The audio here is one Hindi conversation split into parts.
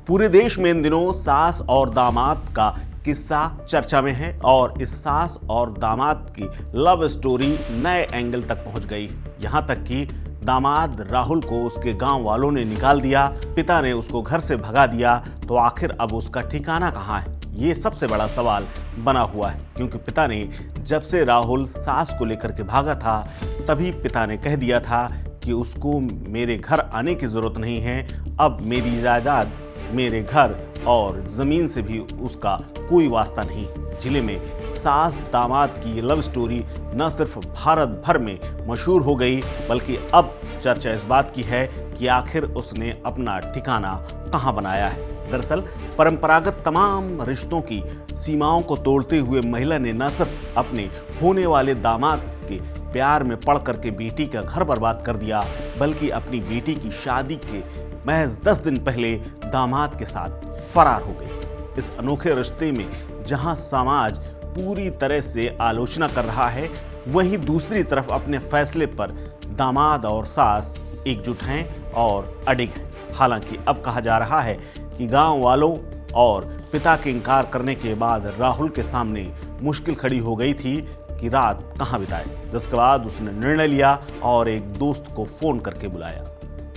पूरे देश में इन दिनों सास और दामाद का किस्सा चर्चा में है और इस सास और दामाद की लव स्टोरी नए एंगल तक पहुंच गई। यहां तक कि दामाद राहुल को उसके गांव वालों ने निकाल दिया, पिता ने उसको घर से भगा दिया। तो आखिर अब उसका ठिकाना कहां है, ये सबसे बड़ा सवाल बना हुआ है। क्योंकि पिता ने जब से राहुल सास को लेकर के भागा था, तभी पिता ने कह दिया था कि उसको मेरे घर आने की जरूरत नहीं है। अब मेरी जायदाद, मेरे घर और जमीन से भी उसका कोई वास्ता नहीं। जिले में सास दामाद की लव स्टोरी न सिर्फ भारत भर में मशहूर हो गई, बल्कि अब चर्चा इस बात की है कि आखिर उसने अपना ठिकाना कहां बनाया है। दरअसल परंपरागत तमाम रिश्तों की सीमाओं को तोड़ते हुए महिला ने न सिर्फ अपने होने वाले दामाद के प्यार में पड़ करके बेटी का घर बर्बाद कर दिया, बल्कि अपनी बेटी की शादी के महज 10 दिन पहले दामाद के साथ फरार हो गई। इस अनोखे रिश्ते में जहां समाज पूरी तरह से आलोचना कर रहा है, वहीं दूसरी तरफ अपने फैसले पर दामाद और सास एकजुट हैं और अडिग हैं। हालांकि अब कहा जा रहा है कि गांव वालों और पिता के इनकार करने के बाद राहुल के सामने मुश्किल खड़ी हो गई थी कि रात कहां बिताए, जिसके बाद उसने निर्णय लिया और एक दोस्त को फोन करके बुलाया।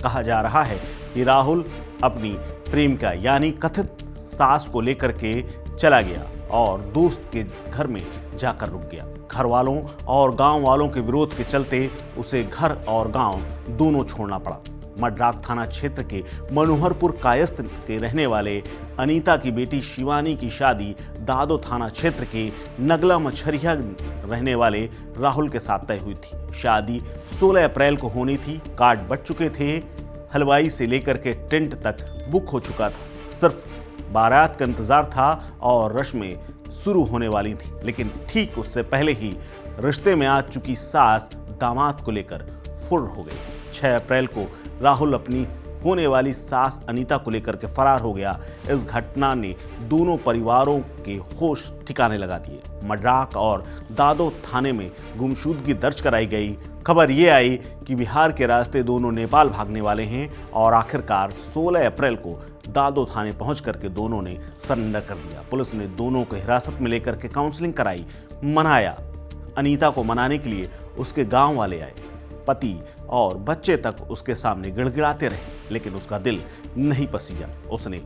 कहा जा रहा है कि राहुल अपनी प्रेमिका यानी कथित सास को लेकर के चला गया और दोस्त के घर में जाकर रुक गया। घर वालों और गांव वालों के विरोध के चलते उसे घर और गांव दोनों छोड़ना पड़ा। मड्राक थाना क्षेत्र के मनोहरपुर कायस्थ के रहने वाले अनीता की बेटी शिवानी की शादी दादो थाना क्षेत्र के नगला मछरिया रहने वाले राहुल के साथ तय हुई थी। शादी 16 अप्रैल को होनी थी। कार्ड बट चुके थे, हलवाई से लेकर के टेंट तक बुक हो चुका था। सिर्फ बारात का इंतजार था और रस्में शुरू होने वाली थी। लेकिन ठीक उससे पहले ही रिश्ते में आ चुकी सास दामाद को लेकर फुर्र हो गई। 6 अप्रैल को राहुल अपनी होने वाली सास अनीता को लेकर के फरार हो गया। इस घटना ने दोनों परिवारों के होश ठिकाने लगा दिए। मड्राक और दादो थाने में गुमशुदगी दर्ज कराई गई। खबर ये आई कि बिहार के रास्ते दोनों नेपाल भागने वाले हैं और आखिरकार 16 अप्रैल को दादो थाने पहुंच करके दोनों ने सरेंडर कर दिया। पुलिस ने दोनों को हिरासत में लेकर के काउंसलिंग कराई, मनाया। अनीता को मनाने के लिए उसके गांव वाले आए। पति और बच्चे तक उसके सामने गिड़गिड़ाते रहे, लेकिन उसका दिल नहीं पसीजा। उसने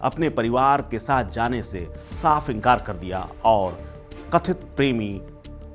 अपने परिवार के साथ जाने से साफ इनकार कर दिया और कथित प्रेमी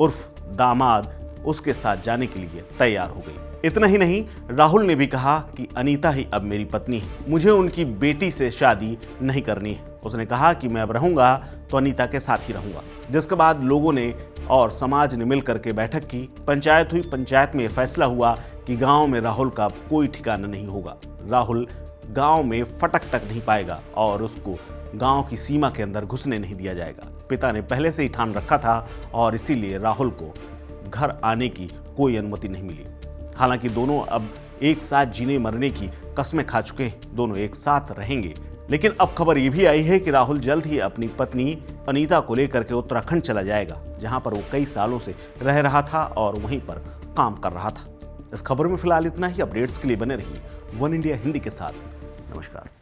उर्फ दामाद उसके साथ जाने के लिए तैयार हो गई। इतना ही नहीं, राहुल ने भी कहा कि अनीता ही अब मेरी पत्नी है, मुझे उनकी बेटी से शादी नहीं करनी है। उसने कहा कि मैं अब रहूंगा तो अनीता के साथ ही रहूंगा। जिसके बाद लोगों ने और समाज ने मिलकर के बैठक की, पंचायत हुई। पंचायत में यह फैसला हुआ कि गांव में राहुल का कोई ठिकाना नहीं होगा। राहुल गांव में फटक तक नहीं पाएगा और उसको गांव की सीमा के अंदर घुसने नहीं दिया जाएगा। पिता ने पहले से ही ठान रखा था और इसीलिए राहुल को घर आने की कोई अनुमति नहीं मिली। हालांकि दोनों अब एक साथ जीने मरने की कस्में खा चुके हैं, दोनों एक साथ रहेंगे। लेकिन अब खबर यह भी आई है कि राहुल जल्द ही अपनी पत्नी अनीता को लेकर के उत्तराखंड चला जाएगा, जहां पर वो कई सालों से रह रहा था और वहीं पर काम कर रहा था। इस खबर में फिलहाल इतना ही। अपडेट्स के लिए बने रहिए वन इंडिया हिंदी के साथ। नमस्कार।